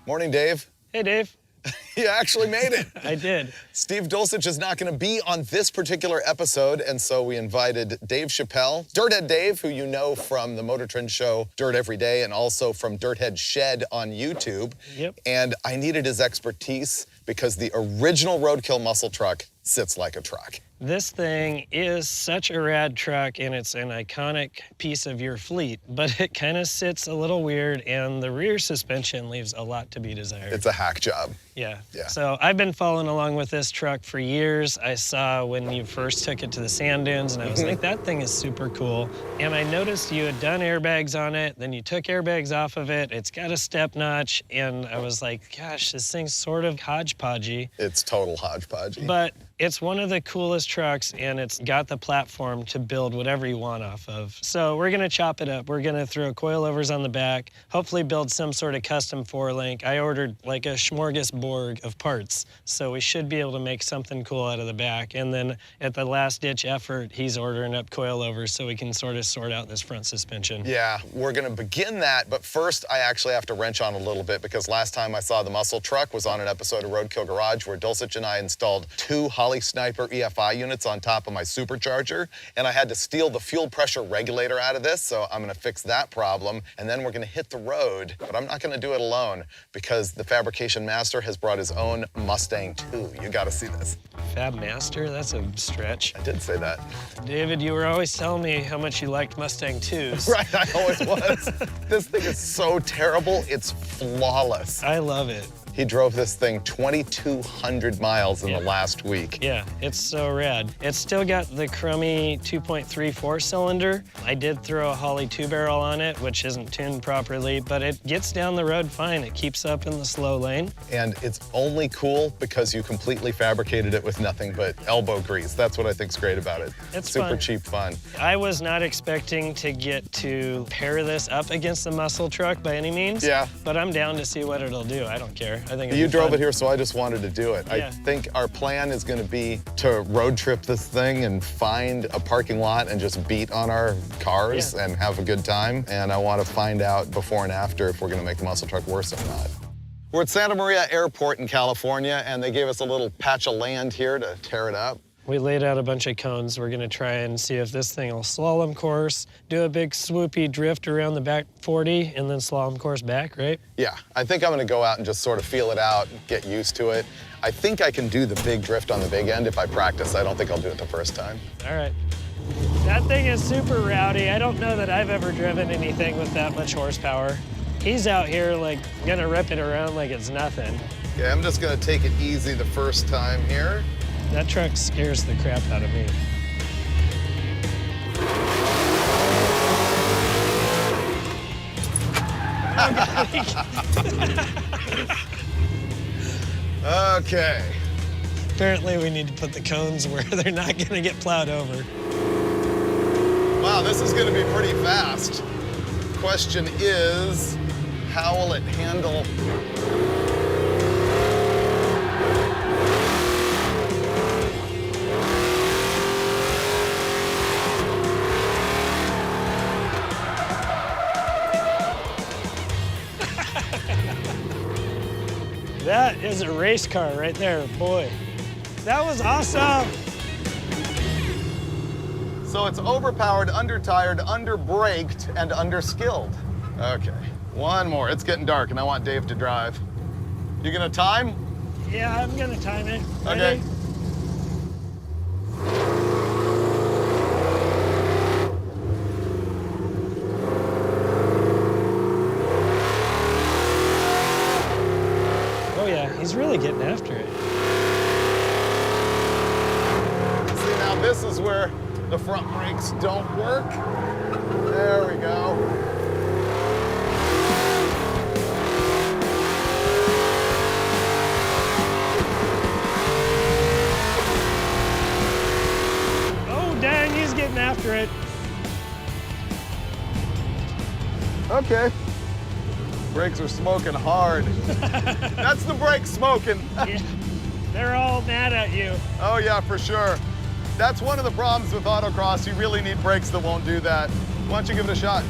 Morning, Dave. Hey, Dave. You actually made it. I did. Steve Dulcich is not going to be on this particular episode, and so we invited Dave Chappelle, Dirthead Dave, who you know from the MotorTrend show Dirt Every Day and also from Dirthead Shed on YouTube. Yep. And I needed his expertise because the original Roadkill muscle truck sits like a truck. This thing is such a rad truck, and it's an iconic piece of your fleet, but it kind of sits a little weird, and the rear suspension leaves a lot to be desired. It's a hack job. Yeah. Yeah. So I've been following along with this truck for years. I saw when you first took it to the sand dunes, and I was like, that thing is super cool. And I noticed you had done airbags on it, then you took airbags off of it. It's got a step notch, and I was like, gosh, this thing's sort of hodgepodgey. It's total hodgepodgey. But it's one of the coolest trucks, and it's got the platform to build whatever you want off of. So we're gonna chop it up. We're gonna throw coilovers on the back, hopefully build some sort of custom four-link. I ordered like a smorgasbord of parts, so we should be able to make something cool out of the back. And then at the last-ditch effort, he's ordering up coilovers so we can sort of sort out this front suspension. Yeah, we're gonna begin that, but first I actually have to wrench on a little bit because last time I saw the muscle truck was on an episode of Roadkill Garage where Dulcich and I installed 2 Holly Sniper EFI units on top of my supercharger, and I had to steal the fuel pressure regulator out of this, so I'm gonna fix that problem, and then we're gonna hit the road, but I'm not gonna do it alone because the fabrication master has brought his own Mustang II. You gotta see this. Fab Master? That's a stretch. I did say that. David, you were always telling me how much you liked Mustang IIs. Right, I always was. This thing is so terrible, it's flawless. I love it. He drove this thing 2,200 miles in the last week. Yeah, it's so rad. It's still got the crummy 2.34 cylinder. I did throw a Holly 2-barrel on it, which isn't tuned properly, but it gets down the road fine. It keeps up in the slow lane. And it's only cool because you completely fabricated it with nothing but elbow grease. That's what I think's great about it. It's super fun. cheap fun. I was not expecting to get to pair this up against the muscle truck by any means. Yeah. But I'm down to see what it'll do. I don't care. I think You drove it here, so I just wanted to do it. Yeah. I think our plan is going to be to road trip this thing and find a parking lot and just beat on our cars and have a good time. And I want to find out before and after if we're going to make the muscle truck worse or not. We're at Santa Maria Airport in California, and they gave us a little patch of land here to tear it up. We laid out a bunch of cones. We're gonna try and see if this thing will slalom course, do a big swoopy drift around the back 40, and then slalom course back, right? Yeah, I think I'm gonna go out and just sort of feel it out, get used to it. I think I can do the big drift on the big end if I practice. I don't think I'll do it the first time. All right. That thing is super rowdy. I don't know that I've ever driven anything with that much horsepower. He's out here like gonna rip it around like it's nothing. Yeah, I'm just gonna take it easy the first time here. That truck scares the crap out of me. Okay. Apparently we need to put the cones where they're not gonna get plowed over. Wow, this is gonna be pretty fast. Question is, how will it handle? That is a race car right there, boy. That was awesome. So it's overpowered, undertired, underbraked, and underskilled. Okay, one more. It's getting dark, and I want Dave to drive. You gonna time? Yeah, I'm gonna time it. Okay. Ready? Oh yeah, he's really getting after it. See, now this is where the front brakes don't work. There we go. Oh dang, he's getting after it. Okay. Brakes are smoking hard. That's the brakes smoking. Yeah, they're all mad at you. Oh yeah, for sure. That's one of the problems with autocross. You really need brakes that won't do that. Why don't you give it a shot?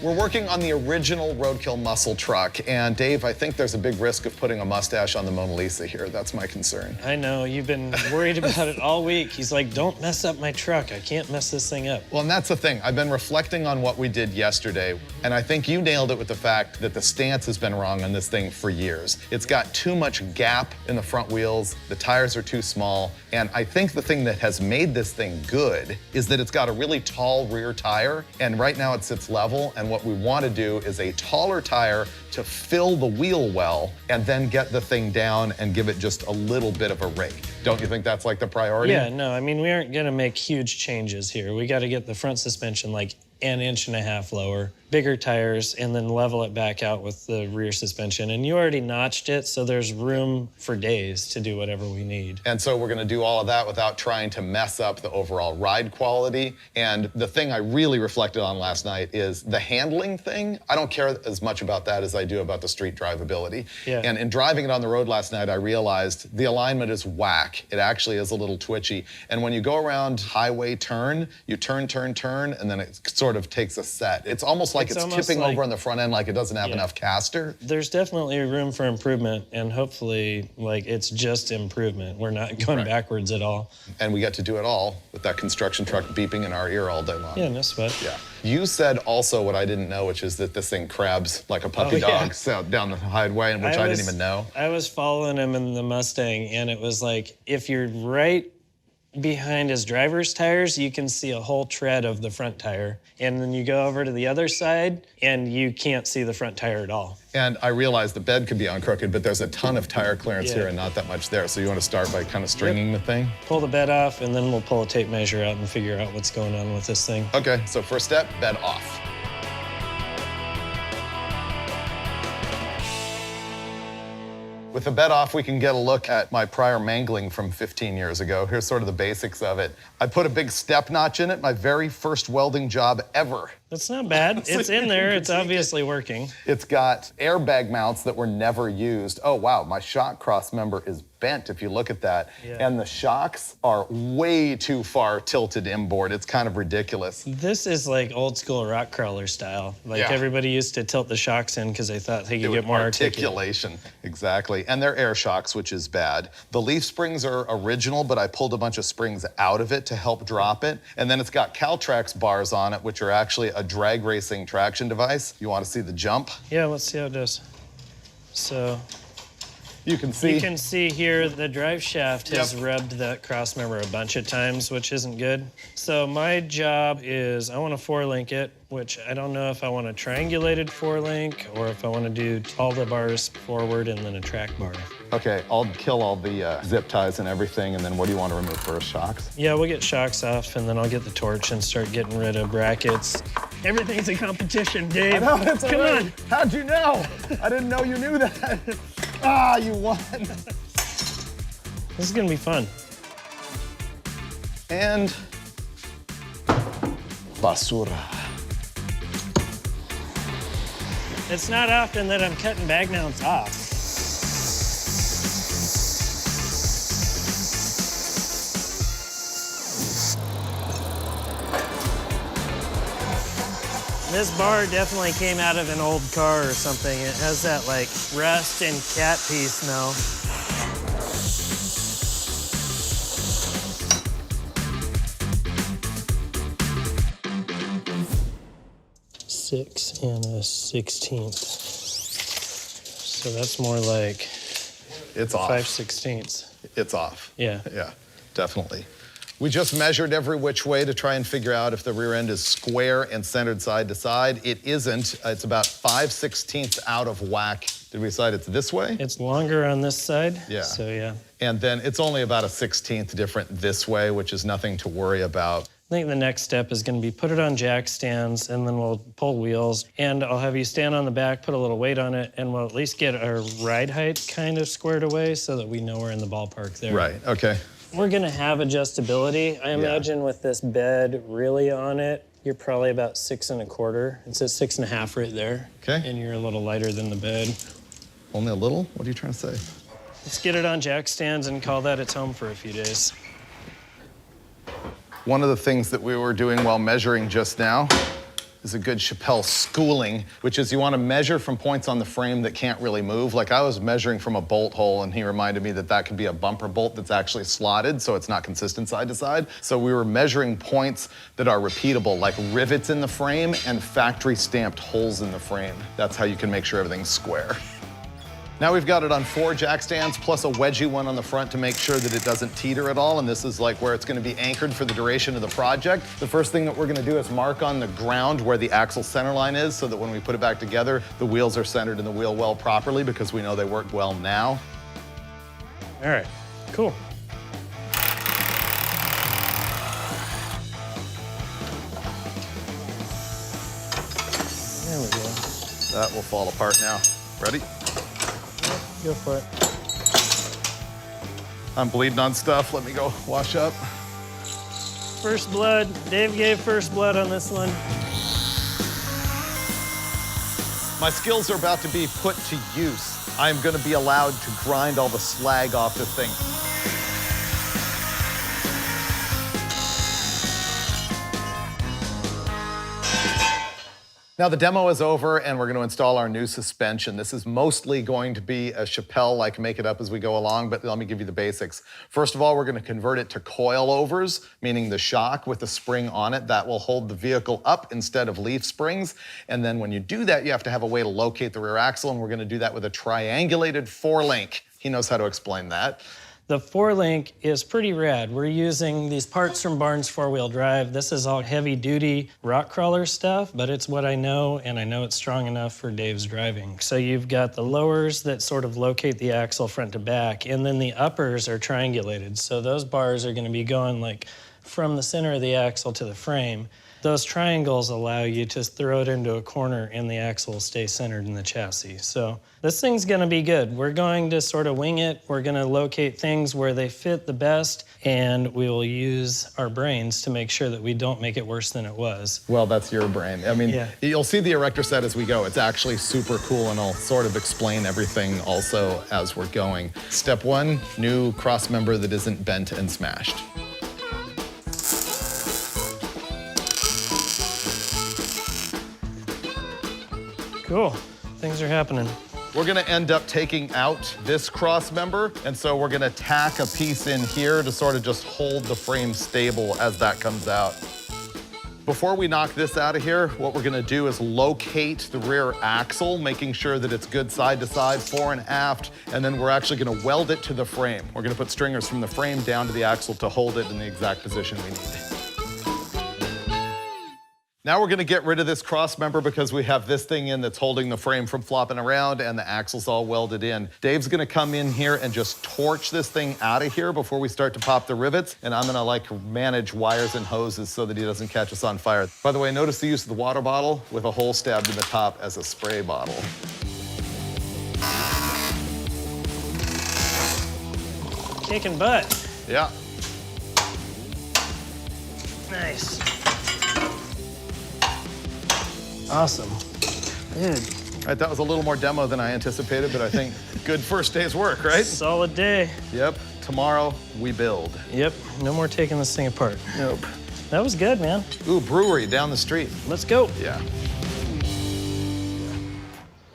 We're working on the original Roadkill muscle truck, and Dave, I think there's a big risk of putting a mustache on the Mona Lisa here. That's my concern. I know, you've been worried about it all week. He's like, don't mess up my truck. I can't mess this thing up. Well, and that's the thing. I've been reflecting on what we did yesterday, and I think you nailed it with the fact that the stance has been wrong on this thing for years. It's got too much gap in the front wheels, the tires are too small, and I think the thing that has made this thing good is that it's got a really tall rear tire, and right now it sits level, and what we want to do is a taller tire to fill the wheel well and then get the thing down and give it just a little bit of a rake. Don't you think that's like the priority? Yeah, no, I mean, we aren't gonna make huge changes here. We gotta get the front suspension like an 1.5 inches lower, bigger tires, and then level it back out with the rear suspension. And you already notched it, so there's room for days to do whatever we need. And so we're gonna do all of that without trying to mess up the overall ride quality. And the thing I really reflected on last night is the handling thing. I don't care as much about that as I do about the street drivability. Yeah. And in driving it on the road last night, I realized the alignment is whack. It actually is a little twitchy. And when you go around highway turn, you turn, and then it sort of takes a set. It's almost like it's tipping over on the front end like it doesn't have enough caster. There's definitely room for improvement, and hopefully, like, it's just improvement. We're not going backwards at all. And we get to do it all with that construction truck beeping in our ear all day long. Yeah, no sweat. Yeah. You said also what I didn't know, which is that this thing crabs like a puppy dog down the highway, which I didn't even know. I was following him in the Mustang, and it was like, if you're right behind his driver's tires, you can see a whole tread of the front tire. And then you go over to the other side, and you can't see the front tire at all. And I realize the bed could be on crooked, but there's a ton of tire clearance here and not that much there. So you want to start by kind of stringing the thing? Pull the bed off, and then we'll pull a tape measure out and figure out what's going on with this thing. Okay, so first step, bed off. With the bed off, we can get a look at my prior mangling from 15 years ago. Here's sort of the basics of it. I put a big step notch in it, my very first welding job ever. That's not bad. It's in there. It's obviously working. It's got airbag mounts that were never used. Oh, wow, my shock cross member is bent if you look at that. Yeah. And the shocks are way too far tilted inboard. It's kind of ridiculous. This is like old school rock crawler style. Like everybody used to tilt the shocks in because they thought they could get more articulation. Exactly. And they're air shocks, which is bad. The leaf springs are original, but I pulled a bunch of springs out of it to help drop it. And then it's got Caltrax bars on it, which are actually a drag racing traction device. You want to see the jump? Yeah, let's see how it does. So you can see here the drive shaft has rubbed that cross member a bunch of times, which isn't good. So my job is I want to 4-link it, which I don't know if I want a triangulated 4-link or if I want to do all the bars forward and then a track bar. Okay, I'll kill all the zip ties and everything, and then what do you want to remove first, shocks? Yeah, we'll get shocks off, and then I'll get the torch and start getting rid of brackets. Everything's a competition, Dave. I know, it's Come on. How'd you know? I didn't know you knew that. Ah, you won. This is gonna be fun. And basura. It's not often that I'm cutting bag mounts off. This bar definitely came out of an old car or something. It has that like rust and cat pee smell. Six and a 16th. So that's more like it's off. 5/16. It's off. Yeah. Yeah, definitely. We just measured every which way to try and figure out if the rear end is square and centered side to side. It isn't. It's about 5/16 out of whack. Did we decide it's this way? It's longer on this side. Yeah. So yeah. And then it's only about a 16th different this way, which is nothing to worry about. I think the next step is going to be put it on jack stands, and then we'll pull wheels. And I'll have you stand on the back, put a little weight on it, and we'll at least get our ride height kind of squared away so that we know we're in the ballpark there. Right, okay. We're gonna have adjustability. I imagine with this bed really on it, you're probably about 6 1/4. It says 6 1/2 right there. Okay. And you're a little lighter than the bed. Only a little? What are you trying to say? Let's get it on jack stands and call that its home for a few days. One of the things that we were doing while measuring just now is a good Chappelle schooling, which is you want to measure from points on the frame that can't really move. Like I was measuring from a bolt hole, and he reminded me that that could be a bumper bolt that's actually slotted, so it's not consistent side to side. So we were measuring points that are repeatable, like rivets in the frame and factory stamped holes in the frame. That's how you can make sure everything's square. Now we've got it on 4 jack stands plus a wedgie one on the front to make sure that it doesn't teeter at all, and this is like where it's gonna be anchored for the duration of the project. The first thing that we're gonna do is mark on the ground where the axle center line is so that when we put it back together, the wheels are centered in the wheel well properly because we know they work well now. All right, cool. There we go. That will fall apart now. Ready? Go for it. I'm bleeding on stuff. Let me go wash up. First blood. Dave gave first blood on this one. My skills are about to be put to use. I'm gonna be allowed to grind all the slag off the thing. Now the demo is over and we're going to install our new suspension. This is mostly going to be a Chappelle, like make it up as we go along, but let me give you the basics. First of all, we're going to convert it to coilovers, meaning the shock with the spring on it that will hold the vehicle up instead of leaf springs. And then when you do that, you have to have a way to locate the rear axle, and we're going to do that with a triangulated 4-link. He knows how to explain that. The 4-link is pretty rad. We're using these parts from Barnes 4-wheel drive. This is all heavy-duty rock crawler stuff, but it's what I know, and I know it's strong enough for Dave's driving. So you've got the lowers that sort of locate the axle front to back, and then the uppers are triangulated. So those bars are gonna be going like from the center of the axle to the frame. Those triangles allow you to throw it into a corner and the axle will stay centered in the chassis. So this thing's gonna be good. We're going to sort of wing it. We're gonna locate things where they fit the best, and we will use our brains to make sure that we don't make it worse than it was. Well, that's your brain. I mean, Yeah. You'll see the erector set as we go. It's actually super cool, and I'll sort of explain everything also as we're going. Step 1, new cross member that isn't bent and smashed. Cool, things are happening. We're gonna end up taking out this cross member, and so we're gonna tack a piece in here to sort of just hold the frame stable as that comes out. Before we knock this out of here, what we're gonna do is locate the rear axle, making sure that it's good side to side, fore and aft, and then we're actually gonna weld it to the frame. We're gonna put stringers from the frame down to the axle to hold it in the exact position we need. Now we're gonna get rid of this cross member because we have this thing in that's holding the frame from flopping around and the axle's all welded in. Dave's gonna come in here and just torch this thing out of here before we start to pop the rivets, and I'm gonna like manage wires and hoses so that he doesn't catch us on fire. By the way, notice the use of the water bottle with a hole stabbed in the top as a spray bottle. Kicking butt. Yeah. Nice. Awesome. Good. All right, that was a little more demo than I anticipated, but I think good first day's work, right? Solid day. Yep, tomorrow we build. Yep, no more taking this thing apart. Nope. That was good, man. Ooh, brewery down the street. Let's go. Yeah.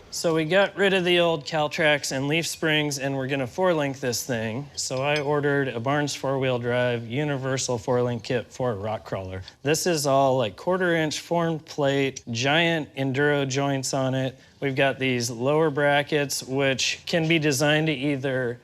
So we got rid of the old Caltrax and leaf springs, and we're gonna 4-link this thing. So I ordered a Barnes 4-wheel drive universal 4-link kit for a rock crawler. This is all like 1/4-inch formed plate, giant enduro joints on it. We've got these lower brackets, which can be designed to either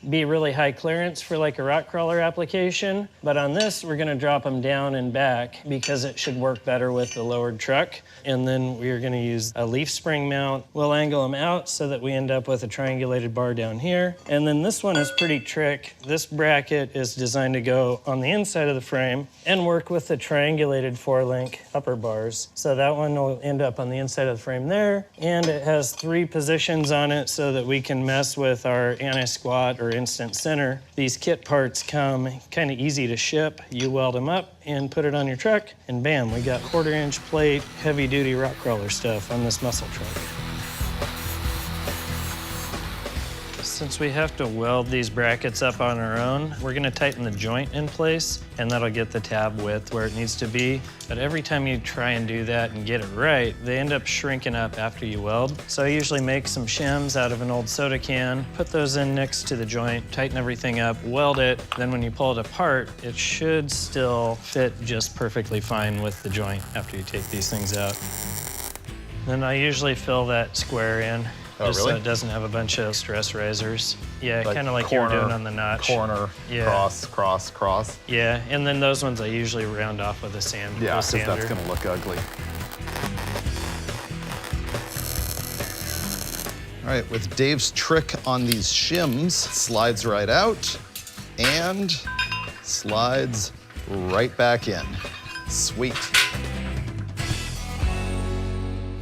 be really high clearance for like a rock crawler application, but on this, we're gonna drop them down and back because it should work better with the lowered truck. And then we're gonna use a leaf spring mount. We'll angle them out so that we end up with a triangulated bar down here. And then this one is pretty trick. This bracket is designed to go on the inside of the frame and work with the triangulated 4-link upper bars. So that one will end up on the inside of the frame there. And it has 3 positions on it so that we can mess with our anti-squat or instant center. These kit parts come kind of easy to ship. You weld them up and put it on your truck, and bam, we got 1/4-inch plate, heavy-duty rock crawler stuff on this muscle truck. Since we have to weld these brackets up on our own, we're gonna tighten the joint in place, and that'll get the tab width where it needs to be. But every time you try and do that and get it right, they end up shrinking up after you weld. So I usually make some shims out of an old soda can, put those in next to the joint, tighten everything up, weld it. Then when you pull it apart, it should still fit just perfectly fine with the joint after you take these things out. Then I usually fill that square in. Just so it doesn't have a bunch of stress risers. Yeah, like kind of like you were doing on the notch. Corner, cross, cross, cross. Yeah, and then those ones I usually round off with a sander. Yeah, because that's gonna look ugly. All right, with Dave's trick on these shims, slides right out and slides right back in. Sweet.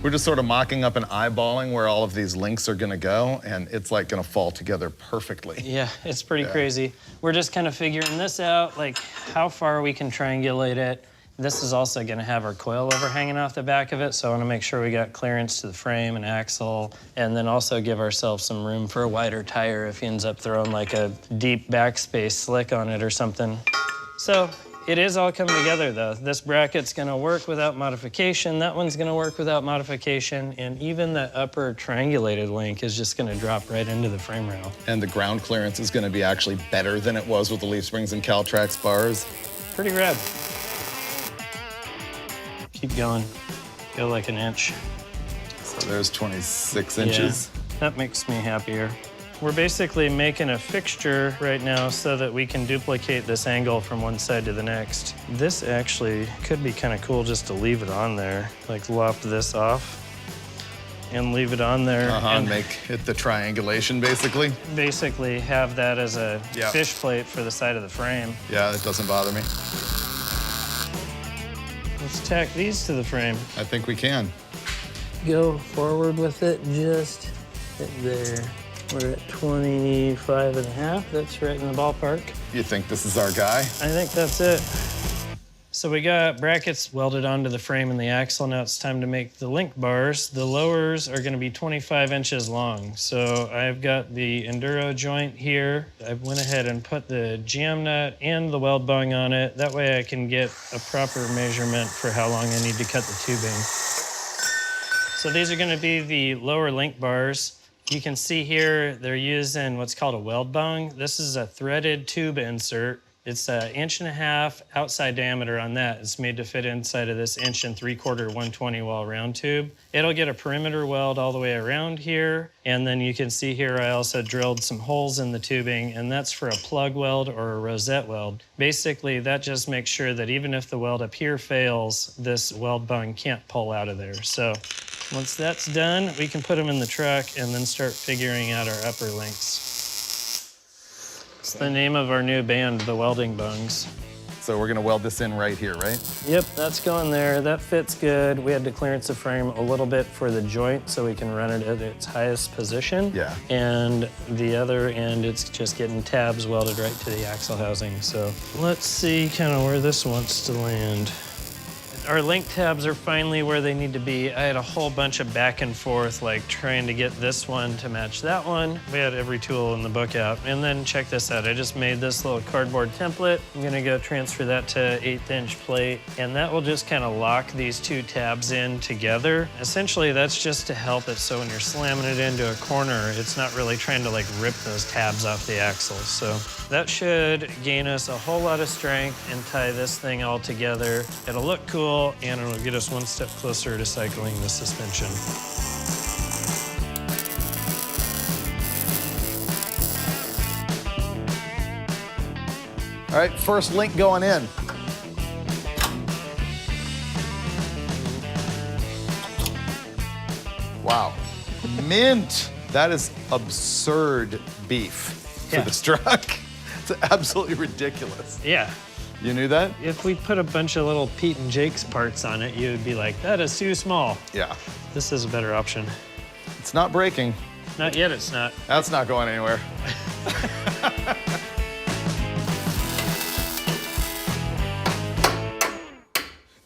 We're just sort of mocking up and eyeballing where all of these links are gonna go, and it's like gonna fall together perfectly. Yeah, it's pretty crazy. We're just kind of figuring this out, like how far we can triangulate it. This is also gonna have our coilover hanging off the back of it, so I wanna make sure we got clearance to the frame and axle, and then also give ourselves some room for a wider tire if he ends up throwing like a deep backspace slick on it or something. So, it is all coming together though. This bracket's gonna work without modification, that one's gonna work without modification, and even the upper triangulated link is just gonna drop right into the frame rail. And the ground clearance is gonna be actually better than it was with the leaf springs and Caltrax bars. Pretty rad. Keep going, go like an inch. So there's 26 inches. Yeah, that makes me happier. We're basically making a fixture right now so that we can duplicate this angle from one side to the next. This actually could be kind of cool just to leave it on there, like lop this off and leave it on there. And make it the triangulation, basically. Basically have that as a fish plate for the side of the frame. Yeah, it doesn't bother me. Let's tack these to the frame. I think we can. Go forward with it, just there. We're at 25 and a half. That's right in the ballpark. You think this is our guy? I think that's it. So we got brackets welded onto the frame and the axle. Now it's time to make the link bars. The lowers are gonna be 25 inches long. So I've got the Enduro joint here. I went ahead and put the jam nut and the weld bung on it. That way I can get a proper measurement for how long I need to cut the tubing. So these are gonna be the lower link bars. You can see here, they're using what's called a weld bung. This is a threaded tube insert. It's 1.5 inch outside diameter on that. It's made to fit inside of this 1 3/4 120 wall round tube. It'll get a perimeter weld all the way around here. And then you can see here, I also drilled some holes in the tubing, and that's for a plug weld or a rosette weld. Basically, that just makes sure that even if the weld up here fails, this weld bung can't pull out of there. So once that's done, we can put them in the truck and then start figuring out our upper links. It's the name of our new band, the Welding Bungs. So we're gonna weld this in right here, right? Yep, that's going there. That fits good. We had to clearance the frame a little bit for the joint so we can run it at its highest position. Yeah. And the other end, it's just getting tabs welded right to the axle housing. So let's see kind of where this wants to land. Our link tabs are finally where they need to be. I had a whole bunch of back and forth, like trying to get this one to match that one. We had every tool in the book out. And then check this out. I just made this little cardboard template. I'm gonna go transfer that to 1/8 inch plate, and that will just kind of lock these two tabs in together. Essentially, that's just to help it so when you're slamming it into a corner, it's not really trying to like rip those tabs off the axle. So that should gain us a whole lot of strength and tie this thing all together. It'll look cool, and it'll get us one step closer to cycling the suspension. All right, first link going in. Wow, mint. That is absurd beef for this truck. It's absolutely ridiculous. Yeah. You knew that? If we put a bunch of little Pete and Jake's parts on it, you would be like, that is too small. Yeah. This is a better option. It's not breaking. Not yet, it's not. That's not going anywhere.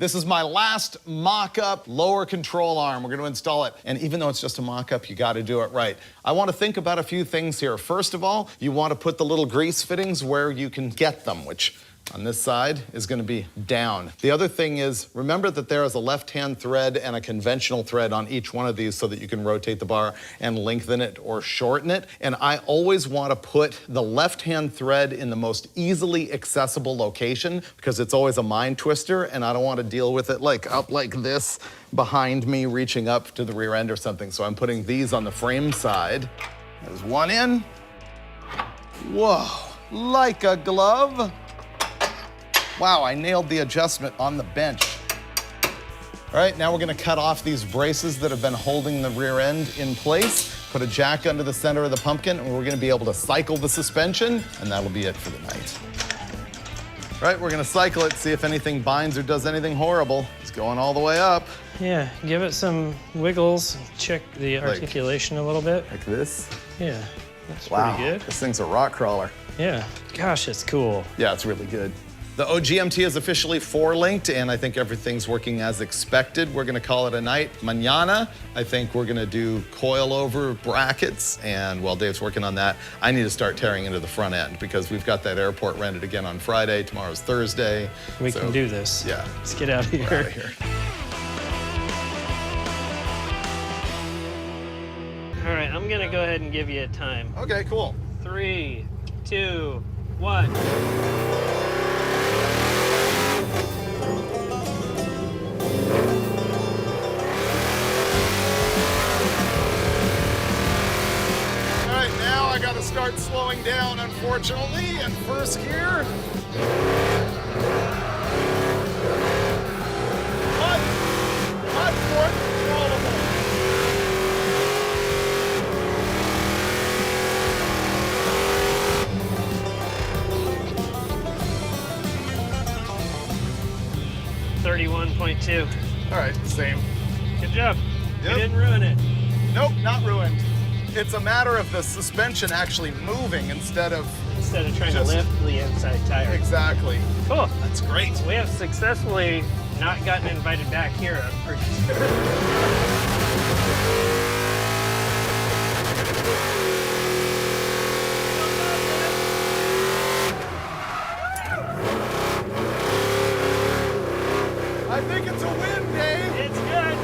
This is my last mock-up lower control arm. We're gonna install it. And even though it's just a mock-up, you gotta do it right. I wanna think about a few things here. First of all, you wanna put the little grease fittings where you can get them, which on this side is gonna be down. The other thing is, remember that there is a left-hand thread and a conventional thread on each one of these so that you can rotate the bar and lengthen it or shorten it. And I always wanna put the left-hand thread in the most easily accessible location because it's always a mind twister and I don't wanna deal with it like up like this behind me reaching up to the rear end or something. So I'm putting these on the frame side. There's one in. Whoa, like a glove. Wow, I nailed the adjustment on the bench. All right, now we're gonna cut off these braces that have been holding the rear end in place, put a jack under the center of the pumpkin, and we're gonna be able to cycle the suspension, and that'll be it for the night. All right, we're gonna cycle it, see if anything binds or does anything horrible. It's going all the way up. Yeah, give it some wiggles, check the articulation a little bit. Like this? Yeah, that's Wow, pretty good. This thing's a rock crawler. Yeah, gosh, it's cool. Yeah, it's really good. The OGMT is officially 4-linked, and I think everything's working as expected. We're gonna call it a night. Mañana, I think we're gonna do coilover brackets, and while Dave's working on that, I need to start tearing into the front end because we've got that airport rented again on Friday. Tomorrow's Thursday. We can do this. Yeah. Let's get out of here. We're out of here. All right, I'm gonna go ahead and give you a time. Okay, cool. 3, 2, 1. I gotta start slowing down, unfortunately, in first gear. Hot fourth controllable. .2. All right, same. Good job. Yep. You didn't ruin it. Nope, not ruined. It's a matter of the suspension actually moving instead of trying to lift the inside tire. Exactly. Cool. That's great. We have successfully not gotten invited back here, I'm pretty sure. I think it's a win, Dave. It's good.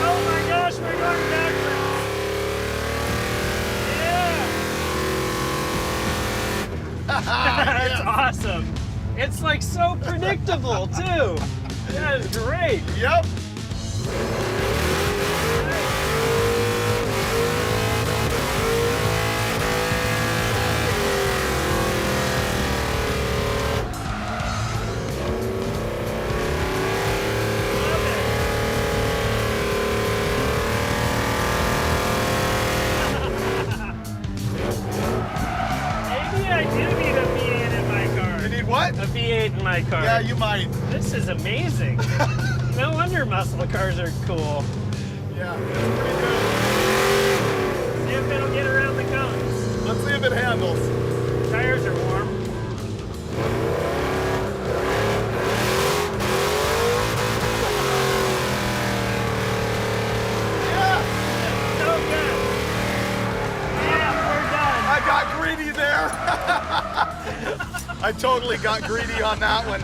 Oh my gosh, we're going backwards. That's awesome. It's like so predictable too. That is great. Yep. What? A V8 in my car. Yeah, you might. This is amazing. No wonder muscle cars are cool. Yeah, it's pretty good. See if it'll get around the cones. Let's see if it handles. Tires are warm. Yeah. So good. Yeah, we're done. I got greedy there. I totally got greedy on that one.